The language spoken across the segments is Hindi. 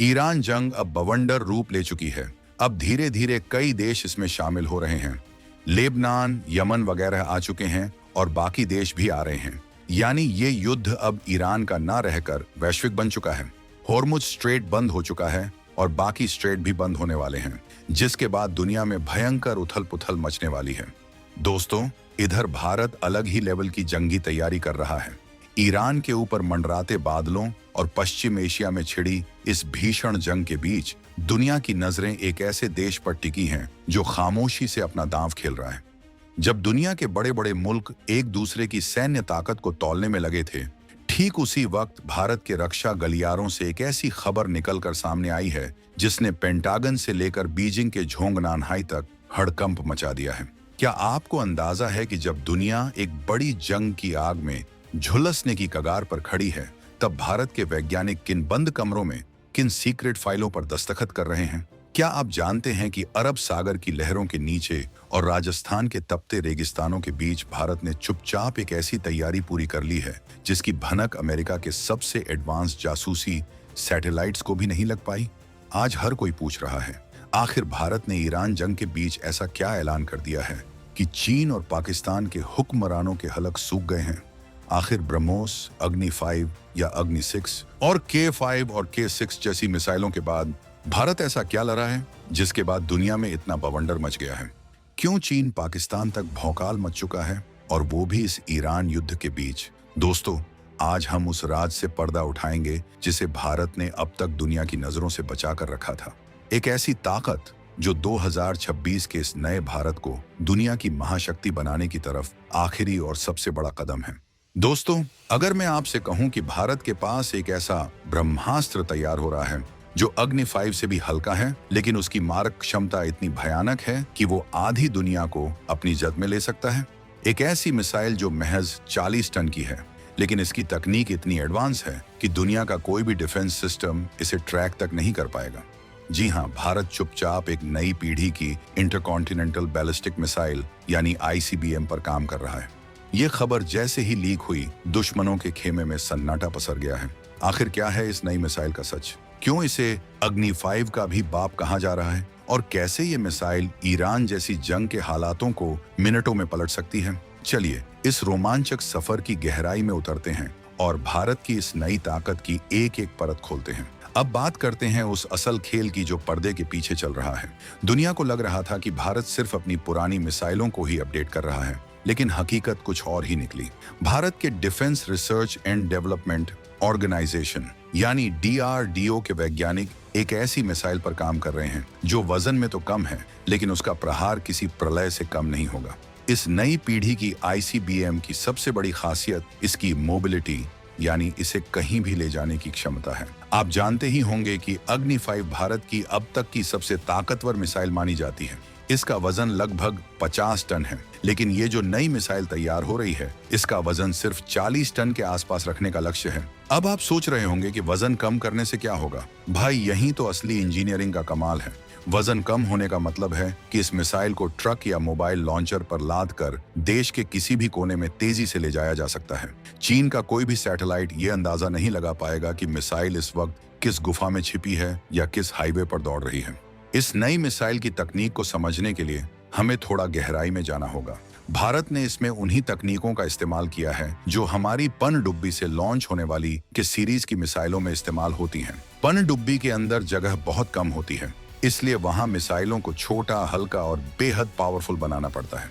ईरान जंग अब बवंडर रूप ले चुकी है। अब धीरे धीरे कई देश इसमें शामिल हो रहे हैं। लेबनान, यमन वगैरह आ चुके हैं और बाकी देश भी आ रहे हैं। यानी ये युद्ध अब ईरान का ना रहकर वैश्विक बन चुका है। हॉर्मुज स्ट्रेट बंद हो चुका है और बाकी स्ट्रेट भी बंद होने वाले हैं, जिसके बाद दुनिया में भयंकर उथल पुथल मचने वाली है। दोस्तों, इधर भारत अलग ही लेवल की जंगी तैयारी कर रहा है। ईरान के ऊपर मंडराते बादलों और पश्चिम एशिया में छिड़ी इस भीषण जंग के बीच दुनिया की नजरें एक ऐसे देश पर टिकी हैं जो खामोशी से अपना दांव खेल रहा है। जब दुनिया के बड़े बड़े मुल्क एक दूसरे की सैन्य ताकत को तौलने में लगे थे, ठीक उसी वक्त भारत के रक्षा गलियारों से एक ऐसी खबर निकलकर सामने आई है जिसने पेंटागन से लेकर बीजिंग के झोंगनानहाई तक हड़कंप मचा दिया है। क्या आपको अंदाजा है कि जब दुनिया एक बड़ी जंग की आग में झुलसने की कगार पर खड़ी है, तब भारत के वैज्ञानिक किन बंद कमरों में किन सीक्रेट फाइलों पर दस्तखत कर रहे हैं? क्या आप जानते हैं कि अरब सागर की लहरों के नीचे और राजस्थान के तपते रेगिस्तानों के बीच भारत ने चुपचाप एक ऐसी तैयारी पूरी कर ली है जिसकी भनक अमेरिका के सबसे एडवांस जासूसी सैटेलाइट्स को भी नहीं लग पाई? आज हर कोई पूछ रहा है, आखिर भारत ने ईरान जंग के बीच ऐसा क्या ऐलान कर दिया है कि चीन और पाकिस्तान के हुक्मरानों के हलक सूख गए हैं? आखिर ब्रह्मोस, अग्नि 5 या अग्नि 6 और K5 और K6 जैसी मिसाइलों के बाद भारत ऐसा क्या लड़ा है जिसके बाद दुनिया में इतना बवंडर मच गया है? क्यों चीन पाकिस्तान तक भौकाल मच चुका है, और वो भी इस ईरान युद्ध के बीच? दोस्तों, आज हम उस राज से पर्दा उठाएंगे जिसे भारत ने अब तक दुनिया की नजरों से बचा कर रखा था। एक ऐसी ताकत जो 2026 के इस नए भारत को दुनिया की महाशक्ति बनाने की तरफ आखिरी और सबसे बड़ा कदम है। दोस्तों, अगर मैं आपसे कहूं कि भारत के पास एक ऐसा ब्रह्मास्त्र तैयार हो रहा है जो अग्नि 5 से भी हल्का है, लेकिन उसकी मारक क्षमता इतनी भयानक है कि वो आधी दुनिया को अपनी जद में ले सकता है। एक ऐसी मिसाइल जो महज 40 टन की है, लेकिन इसकी तकनीक इतनी एडवांस है कि दुनिया का कोई भी डिफेंस सिस्टम इसे ट्रैक तक नहीं कर पाएगा। जी हाँ, भारत चुपचाप एक नई पीढ़ी की इंटरकॉन्टिनेंटल बैलिस्टिक मिसाइल यानी ICBM पर काम कर रहा है। ये खबर जैसे ही लीक हुई, दुश्मनों के खेमे में सन्नाटा पसर गया है। आखिर क्या है इस नई मिसाइल का सच? क्यों इसे अग्नि 5 का भी बाप कहा जा रहा है, और कैसे ये मिसाइल ईरान जैसी जंग के हालातों को मिनटों में पलट सकती है? चलिए इस रोमांचक सफर की गहराई में उतरते हैं और भारत की इस नई ताकत की एक एक परत खोलते हैं। अब बात करते हैं उस असल खेल की जो पर्दे के पीछे चल रहा है। दुनिया को लग रहा था कि भारत सिर्फ अपनी पुरानी मिसाइलों को ही अपडेट कर रहा है, लेकिन हकीकत कुछ और ही निकली। भारत के defence research and development organisation यानी DRDO के वैज्ञानिक एक ऐसी मिसाइल पर काम कर रहे हैं जो वजन में तो कम है, लेकिन उसका प्रहार किसी प्रलय से कम नहीं होगा। इस नई पीढ़ी की ICBM की सबसे बड़ी खासियत इसकी मोबिलिटी यानी इसे कहीं भी ले जाने की क्षमता है। आप जानते ही होंगे कि अग्नि 5 भारत की अब तक की सबसे ताकतवर मिसाइल मानी जाती है। इसका वजन लगभग 50 टन है, लेकिन ये जो नई मिसाइल तैयार हो रही है, इसका वजन सिर्फ 40 टन के आसपास रखने का लक्ष्य है। अब आप सोच रहे होंगे कि वजन कम करने से क्या होगा? भाई, यही तो असली इंजीनियरिंग का कमाल है। वजन कम होने का मतलब है कि इस मिसाइल को ट्रक या मोबाइल लॉन्चर पर लाद कर देश के किसी भी कोने में तेजी से ले जाया जा सकता है। चीन का कोई भी सैटेलाइट ये अंदाजा नहीं लगा पाएगा कि मिसाइल इस वक्त किस गुफा में छिपी है या किस हाईवे पर दौड़ रही है। इस नई मिसाइल की तकनीक को समझने के लिए हमें थोड़ा गहराई में जाना होगा। भारत ने इसमें उन्हीं तकनीकों का इस्तेमाल किया है जो हमारी पनडुब्बी से लॉन्च होने वाली के सीरीज की मिसाइलों में इस्तेमाल होती हैं। पनडुब्बी के अंदर जगह बहुत कम होती है, इसलिए वहां मिसाइलों को छोटा, हल्का और बेहद पावरफुल बनाना पड़ता है।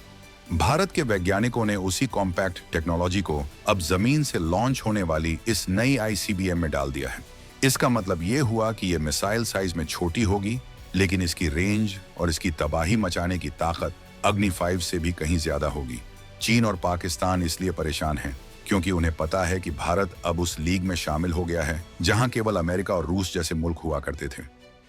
भारत के वैज्ञानिकों ने उसी कॉम्पैक्ट टेक्नोलॉजी को अब जमीन से लॉन्च होने वाली इस नई ICBM में डाल दिया है। इसका मतलब ये हुआ कि ये मिसाइल साइज में छोटी होगी, लेकिन इसकी रेंज और इसकी तबाही मचाने की ताकत अग्नि 5 से भी कहीं ज्यादा होगी। चीन और पाकिस्तान इसलिए परेशान हैं क्योंकि उन्हें पता है कि भारत अब उस लीग में शामिल हो गया है जहां केवल अमेरिका और रूस जैसे मुल्क हुआ करते थे।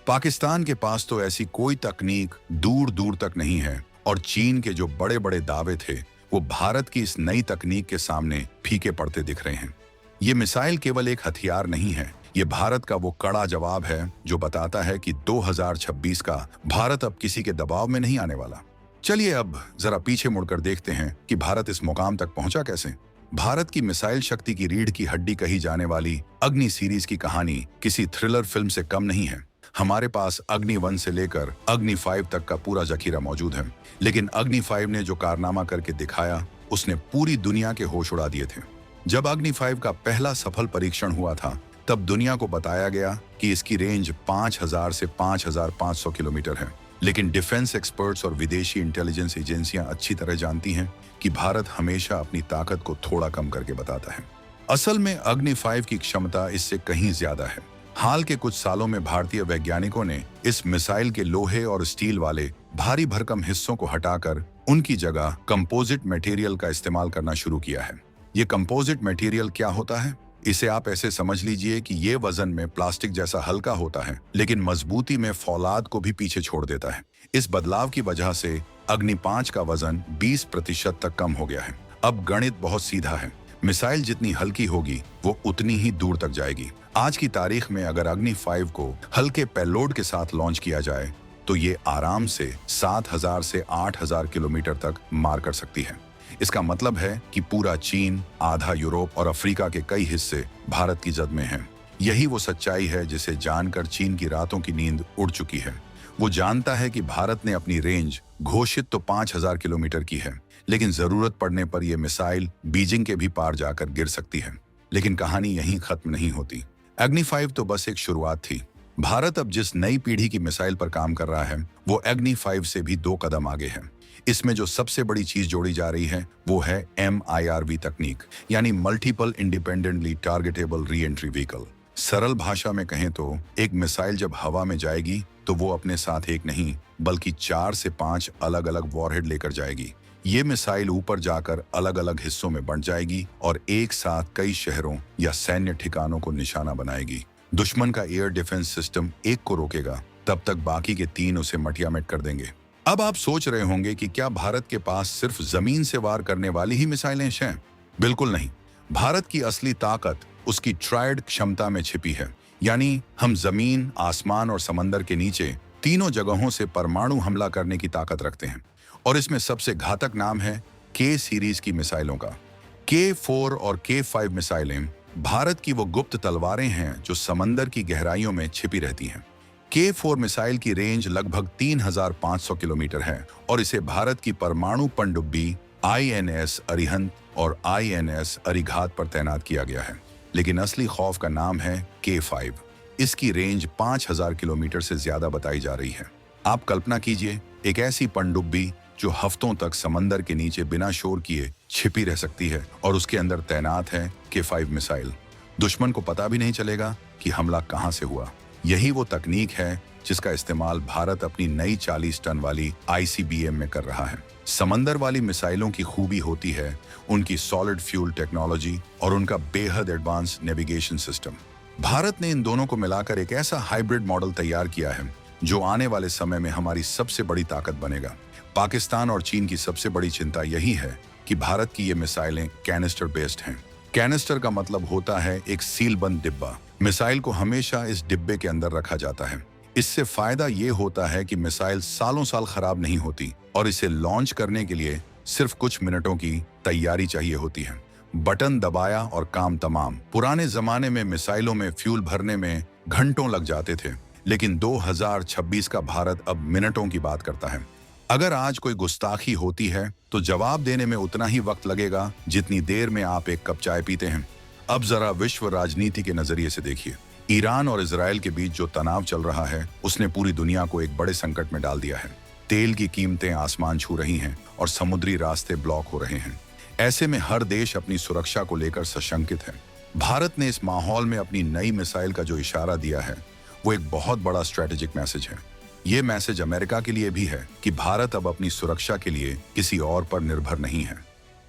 पाकिस्तान के पास तो ऐसी कोई तकनीक दूर दूर तक नहीं है, और चीन के जो बड़े बड़े दावे थे वो भारत की इस नई तकनीक के सामने फीके पड़ते दिख रहे हैं। ये मिसाइल केवल एक हथियार नहीं है, ये भारत का वो कड़ा जवाब है जो बताता है कि 2026 का भारत अब किसी के दबाव में नहीं आने वाला। चलिए अब जरा पीछे मुड़कर देखते हैं कि भारत इस मुकाम तक पहुंचा कैसे। भारत की मिसाइल शक्ति की रीढ़ की हड्डी कही जाने वाली अग्नि सीरीज की कहानी किसी थ्रिलर फिल्म से कम नहीं है। हमारे पास अग्नि 1 से लेकर अग्नि 5 तक का पूरा जखीरा मौजूद है, लेकिन अग्नि 5 ने जो कारनामा करके दिखाया उसने पूरी दुनिया के होश उड़ा दिए थे। जब अग्नि 5 का पहला सफल परीक्षण हुआ था तब दुनिया को बताया गया कि इसकी रेंज 5000 से 5500 किलोमीटर है, लेकिन डिफेंस एक्सपर्ट्स और विदेशी इंटेलिजेंस एजेंसियां अच्छी तरह जानती हैं कि भारत हमेशा अपनी ताकत को थोड़ा कम करके बताता है। असल में अग्नि 5 की क्षमता इससे कहीं ज्यादा है। हाल के कुछ सालों में भारतीय वैज्ञानिकों ने इस मिसाइल के लोहे और स्टील वाले भारी भरकम हिस्सों को हटाकर उनकी जगह कंपोजिट मटेरियल का इस्तेमाल करना शुरू किया है। ये कंपोजिट मटेरियल क्या होता है? इसे आप ऐसे समझ लीजिए कि ये वजन में प्लास्टिक जैसा हल्का होता है, लेकिन मजबूती में फौलाद को भी पीछे छोड़ देता है। इस बदलाव की वजह से अग्नि 5 का वजन 20% तक कम हो गया है। अब गणित बहुत सीधा है, मिसाइल जितनी हल्की होगी वो उतनी ही दूर तक जाएगी। आज की तारीख में अगर अग्नि 5 को हल्के पेलोड के साथ लॉन्च किया जाए तो ये आराम से 7000 से 8000 किलोमीटर तक मार कर सकती है। इसका मतलब है कि पूरा चीन, आधा यूरोप और अफ्रीका के कई हिस्से भारत की जद में हैं। यही वो सच्चाई है जिसे जानकर चीन की रातों की नींद उड़ चुकी है। वो जानता है कि भारत ने अपनी रेंज घोषित तो 5000 किलोमीटर की है, लेकिन जरूरत पड़ने पर यह मिसाइल बीजिंग के भी पार जाकर गिर सकती है। लेकिन कहानी यहीं खत्म नहीं होती। अग्नि 5 तो बस एक शुरुआत थी। भारत अब जिस नई पीढ़ी की मिसाइल पर काम कर रहा है वो अग्नि 5 से भी 2 कदम आगे है। इसमें जो सबसे बड़ी चीज जोड़ी जा रही है वो है MIRV तकनीक, यानी multiple independently targetable re entry vehicle. सरल भाषा में कहें तो एक मिसाइल जब हवा में जाएगी तो वो अपने साथ एक नहीं बल्कि 4 से 5 अलग अलग वॉरहेड लेकर जाएगी। ये मिसाइल ऊपर जाकर अलग अलग हिस्सों में बंट जाएगी और एक साथ कई शहरों या सैन्य ठिकानों को निशाना बनाएगी। दुश्मन का एयर डिफेंस सिस्टम एक को रोकेगा, तब तक बाकी के 3 उसे मटियामेट कर देंगे। अब आप सोच रहे होंगे कि क्या भारत के पास सिर्फ जमीन से वार करने वाली ही मिसाइलें हैं? बिल्कुल नहीं। भारत की असली ताकत उसकी ट्रायड क्षमता में छिपी है, यानी हम जमीन, आसमान और समंदर के नीचे तीनों जगहों से परमाणु हमला करने की ताकत रखते हैं। और इसमें सबसे घातक नाम है K सीरीज की मिसाइलों का। K4 और K5 मिसाइलें भारत की वो गुप्त तलवारें हैं जो समंदर की गहराइयों में छिपी रहती हैं। K4 मिसाइल की रेंज लगभग 3500 किलोमीटर है और इसे भारत की परमाणु पनडुब्बी INS अरिहंत और INS अरिघात पर तैनात किया गया है। लेकिन असली खौफ का नाम है K5। इसकी रेंज 5000 किलोमीटर से ज्यादा बताई जा रही है। आप कल्पना कीजिए, एक ऐसी पनडुब्बी जो हफ्तों तक समंदर के नीचे बिना शोर किए छिपी रह सकती है और उसके अंदर तैनात है K5 मिसाइल। दुश्मन को पता भी नहीं चलेगा कि हमला कहां से हुआ। यही वो तकनीक है जिसका इस्तेमाल भारत अपनी नई 40 टन वाली ICBM में कर रहा है। समंदर वाली मिसाइलों की खूबी होती है उनकी सॉलिड फ्यूल टेक्नोलॉजी और उनका बेहद एडवांस नेविगेशन सिस्टम। भारत ने इन दोनों को मिलाकर एक ऐसा हाइब्रिड मॉडल तैयार किया है जो आने वाले समय में हमारी सबसे बड़ी ताकत बनेगा। पाकिस्तान और चीन की सबसे बड़ी चिंता यही है कि भारत की ये मिसाइलें कैनिस्टर बेस्ड हैं। कैनिस्टर का मतलब होता है एक सीलबंद डिब्बा। मिसाइल को हमेशा इस डिब्बे के अंदर रखा जाता है। इससे फायदा ये होता है कि मिसाइल सालों साल खराब नहीं होती और इसे लॉन्च करने के लिए सिर्फ कुछ मिनटों की तैयारी चाहिए होती है। बटन दबाया और काम तमाम। पुराने जमाने में मिसाइलों में फ्यूल भरने में घंटों लग जाते थे, लेकिन 2026 का भारत अब मिनटों की बात करता है। अगर आज कोई गुस्ताखी होती है तो जवाब देने में उतना ही वक्त लगेगा जितनी देर में आप एक कप चाय पीते हैं। अब जरा विश्व राजनीति के नजरिए से देखिए। ईरान और इजराइल के बीच जो तनाव चल रहा है उसने पूरी दुनिया को एक बड़े संकट में डाल दिया है। तेल की कीमतें आसमान छू रही हैं और समुद्री रास्ते ब्लॉक हो रहे हैं। ऐसे में हर देश अपनी सुरक्षा को लेकर सशंकित है। भारत ने इस माहौल में अपनी नई मिसाइल का जो इशारा दिया है वो एक बहुत बड़ा स्ट्रेटेजिक मैसेज है। ये मैसेज अमेरिका के लिए भी है कि भारत अब अपनी सुरक्षा के लिए किसी और पर निर्भर नहीं है।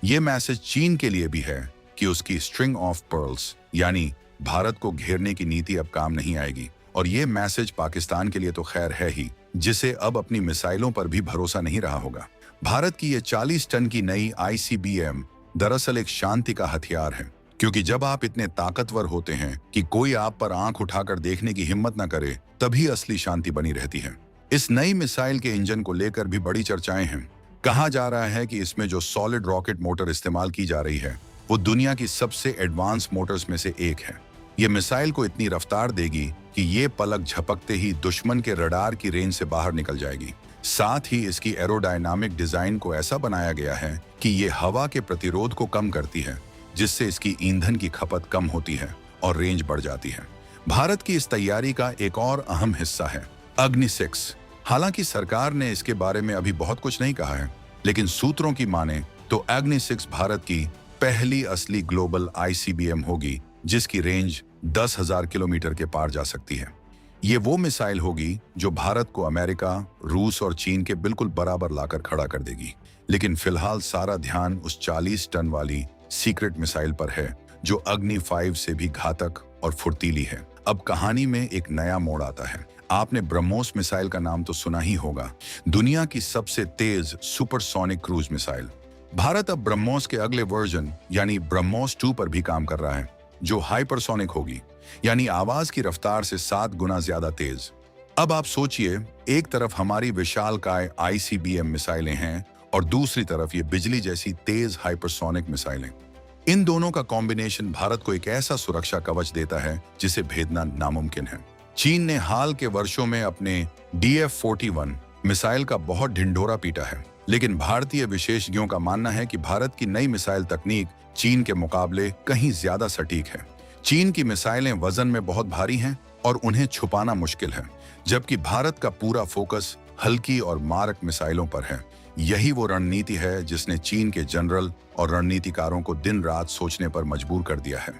ये मैसेज चीन के लिए भी है कि उसकी स्ट्रिंग ऑफ पर्ल्स यानी भारत को घेरने की नीति अब काम नहीं आएगी। और ये मैसेज पाकिस्तान के लिए तो खैर है ही, जिसे अब अपनी मिसाइलों पर भी भरोसा नहीं रहा होगा। भारत की ये 40 टन की नई ICBM दरअसल एक शांति का हथियार है, क्योंकि जब आप इतने ताकतवर होते हैं कि कोई आप पर आंख उठाकर देखने की हिम्मत न करे, तभी असली शांति बनी रहती है। इस नई मिसाइल के इंजन को लेकर भी बड़ी चर्चाएं हैं। कहा जा रहा है कि इसमें जो सॉलिड रॉकेट मोटर इस्तेमाल की जा रही है वो दुनिया की सबसे एडवांस मोटर्स में से एक है। ये मिसाइल को इतनी रफ्तार देगी कि ये पलक झपकते ही दुश्मन के रडार की रेंज से बाहर निकल जाएगी। साथ ही इसकी एरोडायनामिक डिजाइन को ऐसा बनाया गया है कि ये हवा के प्रतिरोध को कम करती है, जिससे इसकी ईंधन की खपत कम होती है और रेंज बढ़ जाती है। भारत की इस तैयारी का एक और अहम हिस्सा है अग्नि 6। हालांकि सरकार ने इसके बारे में अभी बहुत कुछ नहीं कहा है, लेकिन सूत्रों की माने तो अग्नि 6 भारत की पहली असली ग्लोबल ICBM होगी, जिसकी रेंज 10,000 किलोमीटर के पार जा सकती है। ये वो मिसाइल होगी जो भारत को अमेरिका, रूस और चीन के बिल्कुल बराबर लाकर खड़ा कर देगी। लेकिन फिलहाल सारा ध्यान उस 40 टन वाली सीक्रेट मिसाइल पर है, जो अग्नि 5 से भी घातक और फुर्तीली है। अब कहानी में एक नया मोड़ आता है। आपने ब्रह्मोस मिसाइल का नाम तो सुना ही होगा, दुनिया की सबसे तेज सुपरसोनिक क्रूज मिसाइल। भारत अब ब्रह्मोस के अगले वर्जन यानी ब्रह्मोस 2 पर भी काम कर रहा है, जो हाइपरसोनिक होगी, यानी आवाज की रफ्तार से 7 गुना ज्यादा तेज। अब आप सोचिए, एक तरफ हमारी विशालकाय ICBM मिसाइलें हैं और दूसरी तरफ ये बिजली जैसी तेज हाइपरसोनिक मिसाइलें। इन दोनों का कॉम्बिनेशन भारत को एक ऐसा सुरक्षा कवच देता है जिसे भेदना नामुमकिन है। चीन ने हाल के वर्षों में अपने DF-41 मिसाइल का बहुत ढिंढोरा पीटा है, लेकिन भारतीय विशेषज्ञों का मानना है कि भारत की नई मिसाइल तकनीक चीन के मुकाबले कहीं ज्यादा सटीक है। चीन की मिसाइलें वजन में बहुत भारी हैं और उन्हें छुपाना मुश्किल है, जबकि भारत का पूरा फोकस हल्की और मारक मिसाइलों पर है। यही वो रणनीति है जिसने चीन के जनरल और रणनीतिकारों को दिन रात सोचने पर मजबूर कर दिया है।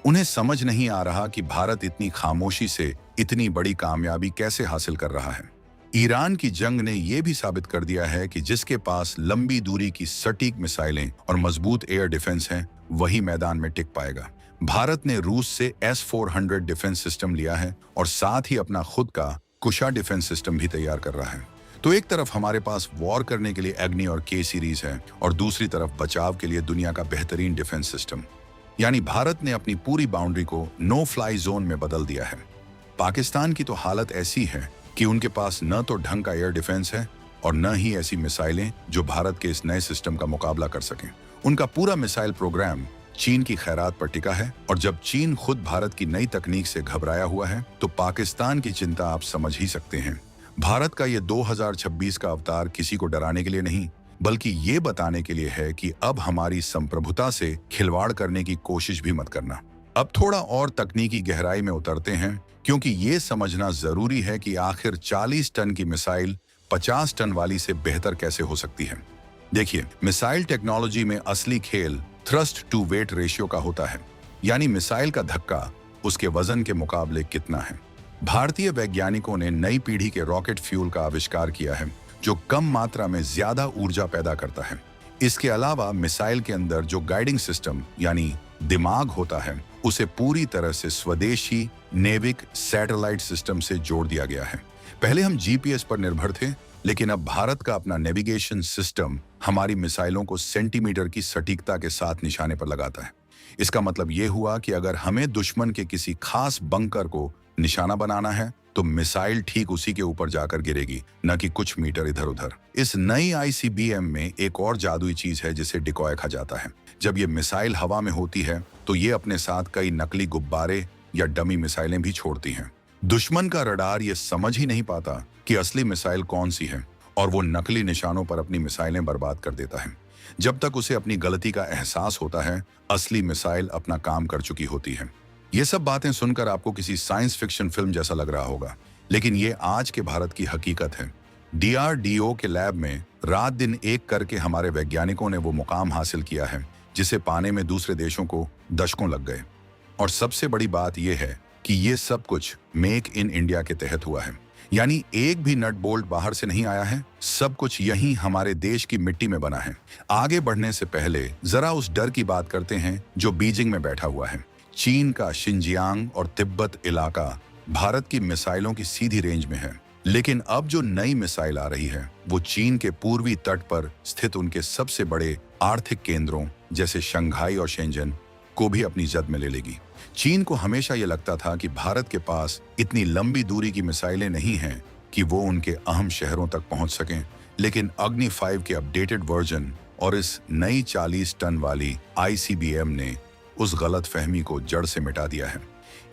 उन्हें समझ नहीं आ रहा कि भारत इतनी खामोशी से इतनी बड़ी कामयाबी कैसे हासिल कर रहा है। ईरान की जंग ने यह भी साबित कर दिया है कि जिसके पास लंबी दूरी की सटीक मिसाइलें और मजबूत एयर डिफेंस हैं, वही मैदान में टिक पाएगा। भारत ने रूस से S-400 डिफेंस सिस्टम लिया है और साथ ही अपना खुद का कुशा डिफेंस सिस्टम भी तैयार कर रहा है। तो एक तरफ हमारे पास वॉर करने के लिए अग्नि और K सीरीज है और दूसरी तरफ बचाव के लिए दुनिया का बेहतरीन डिफेंस सिस्टम। यानी भारत ने अपनी पूरी बाउंड्री को नो फ्लाई जोन में बदल दिया है। पाकिस्तान की तो हालत ऐसी है कि उनके पास न तो ढंग का एयर डिफेंस है और न ही ऐसी मिसाइलें जो भारत के इस नए सिस्टम का मुकाबला कर सकें। उनका पूरा मिसाइल प्रोग्राम चीन की खैरात पर टिका है और जब चीन खुद भारत की नई तकनीक से घबराया हुआ है, तो पाकिस्तान की चिंता आप समझ ही सकते हैं। भारत का ये 2026 का अवतार किसी को डराने के लिए नहीं, बल्कि ये बताने के लिए है कि अब हमारी संप्रभुता से खिलवाड़ करने की कोशिश भी मत करना। अब थोड़ा और तकनीकी गहराई में उतरते हैं, क्योंकि ये समझना जरूरी है कि आखिर 40 टन की मिसाइल 50 टन वाली से बेहतर कैसे हो सकती है। देखिए, मिसाइल टेक्नोलॉजी में असली खेल थ्रस्ट टू वेट रेशियो का होता है, यानी मिसाइल का धक्का उसके वजन के मुकाबले कितना है। भारतीय वैज्ञानिकों ने नई पीढ़ी के रॉकेट फ्यूल का आविष्कार किया है, जो कम मात्रा में ज्यादा ऊर्जा पैदा करता है। इसके अलावा मिसाइल के अंदर जो गाइडिंग सिस्टम यानी दिमाग होता है, उसे पूरी तरह से स्वदेशी नेविक सैटेलाइट सिस्टम से जोड़ दिया गया है। पहले हम GPS पर निर्भर थे, लेकिन अब भारत का अपना नेविगेशन सिस्टम हमारी मिसाइलों को सेंटीमीटर की सटीकता के साथ निशाने पर लगाता है। इसका मतलब ये हुआ कि अगर हमें दुश्मन के किसी खास बंकर को निशाना बनाना है, तो मिसाइल ठीक उसी के ऊपर जाकर गिरेगी, न कि कुछ मीटर इधर उधर। इस नई ICBM में एक और जादुई चीज है जिसे डिकॉय कहा जाता है। जब ये मिसाइल हवा में होती है, तो ये अपने साथ कई नकली गुब्बारे या डमी मिसाइलें भी छोड़ती हैं। दुश्मन का रडार ये समझ ही नहीं पाता कि असली मिसाइल कौन सी है, और वो नकली निशानों पर अपनी मिसाइलें बर्बाद कर देता है। जब तक उसे अपनी गलती का एहसास होता है, असली मिसाइल अपना काम कर चुकी होती है। ये सब बातें सुनकर आपको किसी साइंस फिक्शन फिल्म जैसा लग रहा होगा, लेकिन ये आज के भारत की हकीकत है। DRDO के लैब में रात दिन एक करके हमारे वैज्ञानिकों ने वो मुकाम हासिल किया है जिसे पाने में दूसरे देशों को दशकों लग गए। और सबसे बड़ी बात यह है कि ये सब कुछ मेक इन इंडिया के तहत हुआ है, यानी एक भी नट बोल्ट बाहर से नहीं आया है, सब कुछ यहीं हमारे देश की मिट्टी में बना है। आगे बढ़ने से पहले जरा उस डर की बात करते हैं जो बीजिंग में बैठा हुआ है। चीन का शिनजियांग और तिब्बत इलाका भारत की मिसाइलों की सीधी रेंज में है, लेकिन अब जो नई मिसाइल आ रही है, वो चीन के पूर्वी तट पर स्थित उनके सबसे बड़े आर्थिक केंद्रों जैसे शंघाई और शेंजन को भी अपनी जद में ले लेगी। चीन को हमेशा ये लगता था कि भारत के पास इतनी लंबी दूरी की मिसाइलें नहीं हैं कि वो उनके अहम शहरों तक पहुंच सकें, लेकिन अग्नि 5 के अपडेटेड वर्जन और इस नई 40 टन वाली आईसीबीएम ने उस गलतफहमी को जड़ से मिटा दिया है।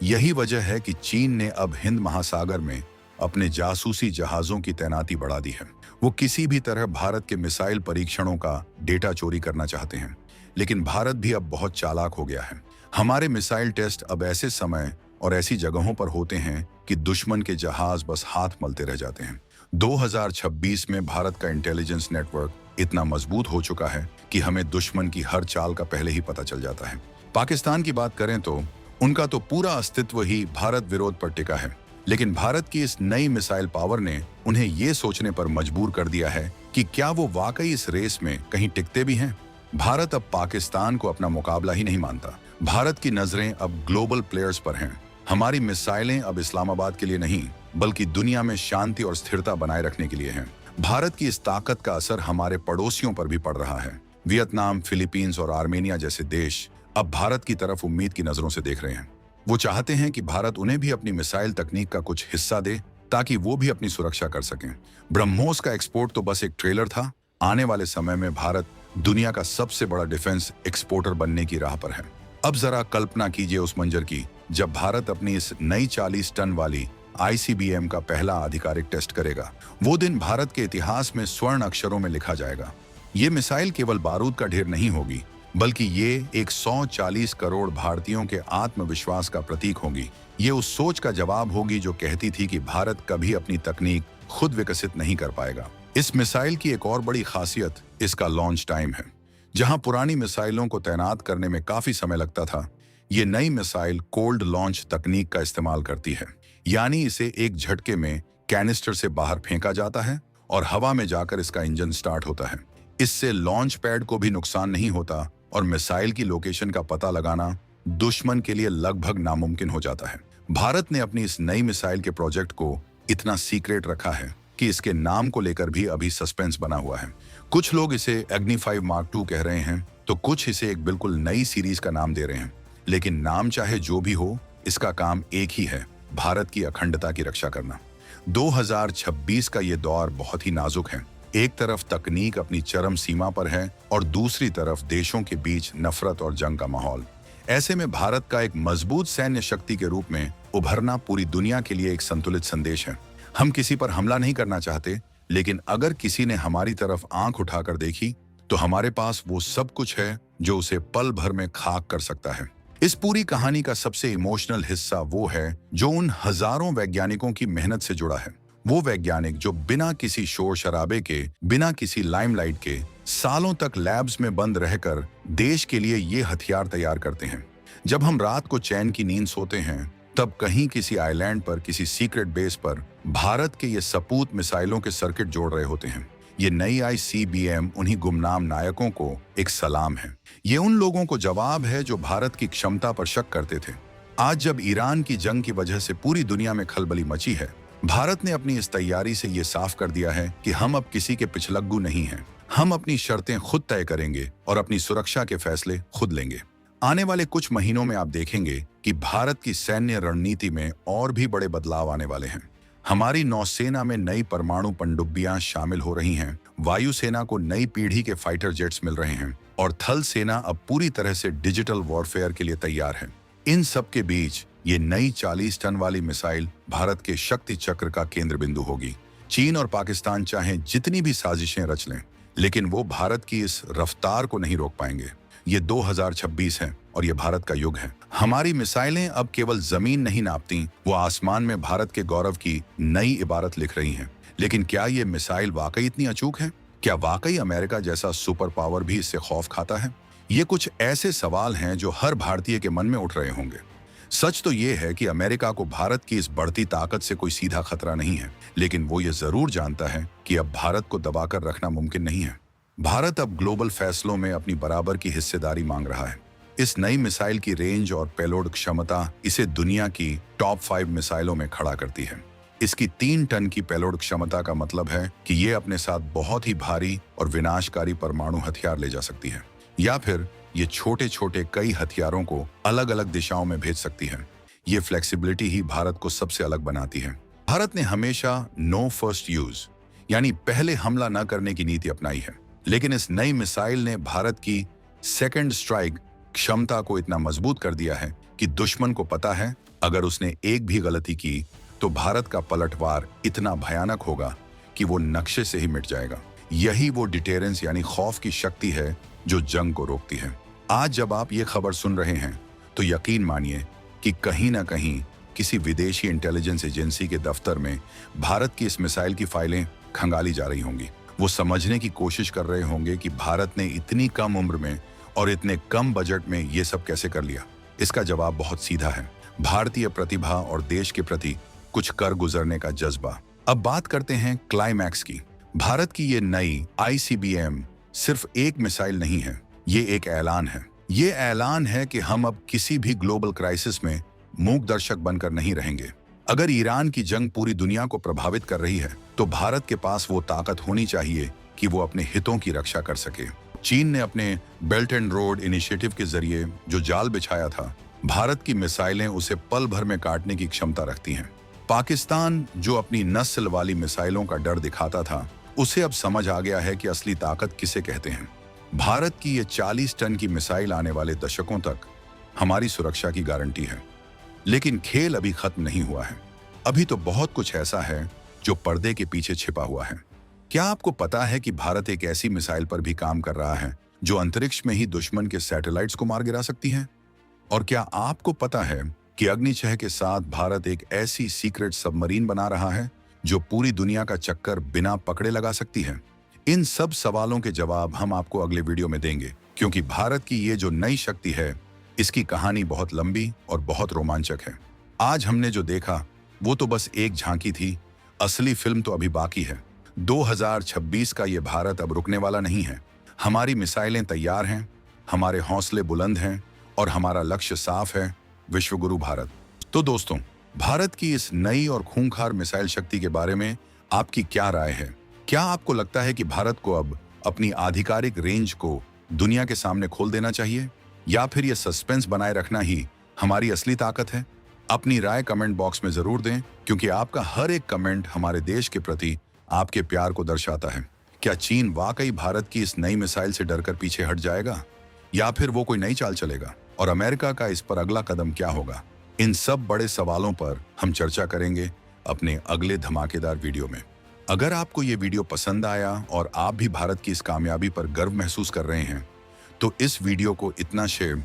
यही वजह है कि चीन ने अब हिंद महासागर में अपने जासूसी जहाजों की तैनाती बढ़ा दी है। वो किसी भी तरह भारत के मिसाइल परीक्षणों का डेटा चोरी करना चाहते हैं, लेकिन भारत भी अब बहुत चालाक हो गया है। हमारे मिसाइल टेस्ट अब ऐसे समय और ऐसी जगहों पर होते हैं कि दुश्मन के जहाज बस हाथ मलते रह जाते हैं। 2026 में भारत का इंटेलिजेंस नेटवर्क इतना मजबूत हो चुका है कि हमें दुश्मन की हर चाल का पहले ही पता चल जाता है। पाकिस्तान की बात करें तो उनका तो पूरा अस्तित्व ही भारत विरोध पर टिका है, लेकिन भारत की इस नई मिसाइल पावर ने उन्हें ये सोचने पर मजबूर कर दिया है कि क्या वो वाकई इस रेस में कहीं टिकते भी हैं। भारत अब पाकिस्तान को अपना मुकाबला ही नहीं मानता। भारत की नजरें अब ग्लोबल प्लेयर्स पर हैं। हमारी मिसाइलें अब इस्लामाबाद के लिए नहीं, बल्कि दुनिया में शांति और स्थिरता बनाए रखने के लिए हैं। भारत की इस ताकत का असर हमारे पड़ोसियों पर भी पड़ रहा है। वियतनाम, फिलीपींस और आर्मेनिया जैसे देश अब भारत की तरफ उम्मीद की नजरों से देख रहे हैं। वो चाहते हैं कि भारत उन्हें भी अपनी मिसाइल तकनीक का कुछ हिस्सा दे, ताकि वो भी अपनी सुरक्षा कर सकें। ब्रह्मोस का एक्सपोर्ट तो बस एक ट्रेलर था। आने वाले समय में भारत दुनिया का सबसे बड़ा डिफेंस एक्सपोर्टर बनने की राह पर है। अब जरा कल्पना कीजिए उस मंजर की, जब भारत अपनी इस नई 40 टन वाली आईसीबीएम का पहला आधिकारिक टेस्ट करेगा। वो दिन भारत के इतिहास में स्वर्ण अक्षरों में लिखा जाएगा। ये मिसाइल केवल बारूद का ढेर नहीं होगी, बल्कि ये 140 करोड़ भारतीयों के आत्मविश्वास का प्रतीक होगी। ये उस सोच का जवाब होगी जो कहती थी कि भारत कभी अपनी तकनीक खुद विकसित नहीं कर पाएगा। इस मिसाइल की एक और बड़ी खासियत इसका लॉन्च टाइम है। जहां पुरानी मिसाइलों को तैनात करने में काफी समय लगता था, ये नई मिसाइल कोल्ड लॉन्च तकनीक का इस्तेमाल करती है। यानी इसे एक झटके में कैनिस्टर से बाहर फेंका जाता है और हवा में जाकर इसका इंजन स्टार्ट होता है। इससे लॉन्च पैड को भी नुकसान नहीं होता और मिसाइल की लोकेशन का पता लगाना दुश्मन के लिए लगभग नामुमकिन हो जाता है। भारत ने अपनी इस नई मिसाइल के प्रोजेक्ट को इतना सीक्रेट रखा है कि इसके नाम को लेकर भी अभी सस्पेंस बना हुआ है। कुछ लोग इसे अग्नि 5 मार्क 2 कह रहे हैं, तो कुछ इसे एक बिल्कुल नई सीरीज का नाम दे रहे हैं। लेकिन नाम चाहे जो भी हो, इसका काम एक ही है, भारत की अखंडता की रक्षा करना। 2026 का ये दौर बहुत ही नाजुक है। एक तरफ तकनीक अपनी चरम सीमा पर है और दूसरी तरफ देशों के बीच नफरत और जंग का माहौल। ऐसे में भारत का एक मजबूत सैन्य शक्ति के रूप में उभरना पूरी दुनिया के लिए एक संतुलित संदेश है। हम किसी पर हमला नहीं करना चाहते, लेकिन अगर किसी ने हमारी तरफ आंख उठाकर देखी तो हमारे पास वो सब कुछ है जो उसे पल भर में खाक कर सकता है। इस पूरी कहानी का सबसे इमोशनल हिस्सा वो है जो उन हजारों वैज्ञानिकों की मेहनत से जुड़ा है। वो वैज्ञानिक जो बिना किसी शोर शराबे के, बिना किसी लाइमलाइट के सालों तक लैब्स में बंद रहकर देश के लिए ये हथियार तैयार करते हैं। जब हम रात को चैन की नींद सोते हैं, तब कहीं किसी आइलैंड पर, किसी सीक्रेट बेस पर भारत के ये सपूत मिसाइलों के सर्किट जोड़ रहे होते हैं। ये नई आईसीबीएम उन्हीं गुमनाम नायकों को एक सलाम है। ये उन लोगों को जवाब है जो भारत की क्षमता पर शक करते थे। आज जब ईरान की जंग की वजह से पूरी दुनिया में खलबली मची है, भारत ने अपनी इस तैयारी से ये साफ कर दिया है कि हम अब किसी के पिछलग्गू नहीं हैं। हम अपनी शर्तें खुद तय करेंगे और अपनी सुरक्षा के फैसले खुद लेंगे। आने वाले कुछ महीनों में आप देखेंगे कि भारत की सैन्य रणनीति में और भी बड़े बदलाव आने वाले हैं। हमारी नौसेना में नई परमाणु पनडुब्बियां शामिल हो रही हैं, वायुसेना को नई पीढ़ी के फाइटर जेट्स मिल रहे हैं और थल सेना अब पूरी तरह से डिजिटल वॉरफेयर के लिए तैयार है। इन सब के बीच ये नई 40 टन वाली मिसाइल भारत के शक्ति चक्र का केंद्र बिंदु होगी। चीन और पाकिस्तान चाहे जितनी भी साजिशें रच लें, लेकिन वो भारत की इस रफ्तार को नहीं रोक पाएंगे। ये 2026 है और ये भारत का युग है। हमारी मिसाइलें अब केवल जमीन नहीं नापती, वो आसमान में भारत के गौरव की नई इबारत लिख रही हैं। लेकिन क्या ये मिसाइल वाकई इतनी अचूक है? क्या वाकई अमेरिका जैसा सुपर पावर भी इससे खौफ खाता है? ये कुछ ऐसे सवाल हैं जो हर भारतीय के मन में उठ रहे होंगे। सच तो ये है कि अमेरिका को भारत की इस बढ़ती ताकत से कोई सीधा खतरा नहीं है, लेकिन वो ये जरूर जानता है कि अब भारत को दबाकर रखना मुमकिन नहीं है। भारत अब ग्लोबल फैसलों में अपनी बराबर की हिस्सेदारी मांग रहा है। इस नई मिसाइल की रेंज और पेलोड क्षमता इसे दुनिया की टॉप 5 मिसाइलों में खड़ा करती है। इसकी 3 टन की पेलोड क्षमता का मतलब है कि ये अपने साथ बहुत ही भारी और विनाशकारी परमाणु हथियार ले जा सकती है, या फिर ये छोटे छोटे कई हथियारों को अलग अलग दिशाओं में भेज सकती है। ये फ्लेक्सिबिलिटी ही भारत को सबसे अलग बनाती है। भारत ने हमेशा नो फर्स्ट यूज यानी पहले हमला न करने की नीति अपनाई है। लेकिन इस नई मिसाइल ने भारत की सेकंड स्ट्राइक क्षमता को इतना मजबूत कर दिया है कि दुश्मन को पता है अगर उसने एक भी गलती की तो भारत का पलटवार इतना भयानक होगा कि वो नक्शे से ही मिट जाएगा। यही वो डिटेरेंस यानी खौफ की शक्ति है जो जंग को रोकती है। आज जब आप ये खबर सुन रहे हैं तो यकीन मानिए कि कहीं ना कहीं किसी विदेशी इंटेलिजेंस एजेंसी के दफ्तर में भारत की इस मिसाइल की फाइलें खंगाली जा रही होंगी। वो समझने की कोशिश कर रहे होंगे कि भारत ने इतनी कम उम्र में और इतने कम बजट में ये सब कैसे कर लिया। इसका जवाब बहुत सीधा है, भारतीय प्रतिभा और देश के प्रति कुछ कर गुजरने का जज्बा। अब बात करते हैं क्लाइमैक्स की। भारत की ये नई ICBM सिर्फ एक मिसाइल नहीं है, ये एक ऐलान है। ये ऐलान है कि हम अब किसी भी ग्लोबल क्राइसिस में मूक दर्शक बनकर नहीं रहेंगे। अगर ईरान की जंग पूरी दुनिया को प्रभावित कर रही है तो भारत के पास वो ताकत होनी चाहिए कि वो अपने हितों की रक्षा कर सके। चीन ने अपने बेल्ट एंड रोड इनिशिएटिव के जरिए जो जाल बिछाया था, भारत की मिसाइलें उसे पल भर में काटने की क्षमता रखती हैं। पाकिस्तान जो अपनी नस्ल वाली मिसाइलों का डर दिखाता था, उसे अब समझ आ गया है कि असली ताकत किसे कहते हैं। भारत की ये 40 टन की मिसाइल आने वाले दशकों तक हमारी सुरक्षा की गारंटी है। लेकिन खेल अभी खत्म नहीं हुआ है। अभी तो बहुत कुछ ऐसा है जो पर्दे के पीछे छिपा हुआ है। क्या आपको पता है कि भारत एक ऐसी मिसाइल पर भी काम कर रहा है जो अंतरिक्ष में ही दुश्मन के सैटेलाइट्स को मार गिरा सकती है? और क्या आपको पता है कि अग्नि 6 के साथ भारत एक ऐसी सीक्रेट सबमरीन बना रहा है जो पूरी दुनिया का चक्कर बिना पकड़े लगा सकती है? इन सब सवालों के जवाब हम आपको अगले वीडियो में देंगे, क्योंकि भारत की ये जो नई शक्ति है, इसकी कहानी बहुत लंबी और बहुत रोमांचक है। आज हमने जो देखा वो तो बस एक झांकी थी, असली फिल्म तो अभी बाकी है। 2026 का ये भारत अब रुकने वाला नहीं है। हमारी मिसाइलें तैयार हैं, हमारे हौसले बुलंद हैं और हमारा लक्ष्य साफ है, विश्वगुरु भारत। तो दोस्तों, भारत की इस नई और खूंखार मिसाइल शक्ति के बारे में आपकी क्या राय है? क्या आपको लगता है कि भारत को अब अपनी आधिकारिक रेंज को दुनिया के सामने खोल देना चाहिए, या फिर ये सस्पेंस बनाए रखना ही हमारी असली ताकत है? अपनी राय कमेंट बॉक्स में जरूर दें, क्योंकि आपका हर एक कमेंट हमारे देश के प्रति आपके प्यार को दर्शाता है। क्या चीन वाकई भारत की इस नई मिसाइल से डरकर पीछे हट जाएगा, या फिर वो कोई नई चाल चलेगा? और अमेरिका का इस पर अगला कदम क्या होगा? इन सब बड़े सवालों पर हम चर्चा करेंगे अपने अगले धमाकेदार वीडियो में। अगर आपको ये वीडियो पसंद आया और आप भी भारत की इस कामयाबी पर गर्व महसूस कर रहे हैं तो इस वीडियो को इतना शेयर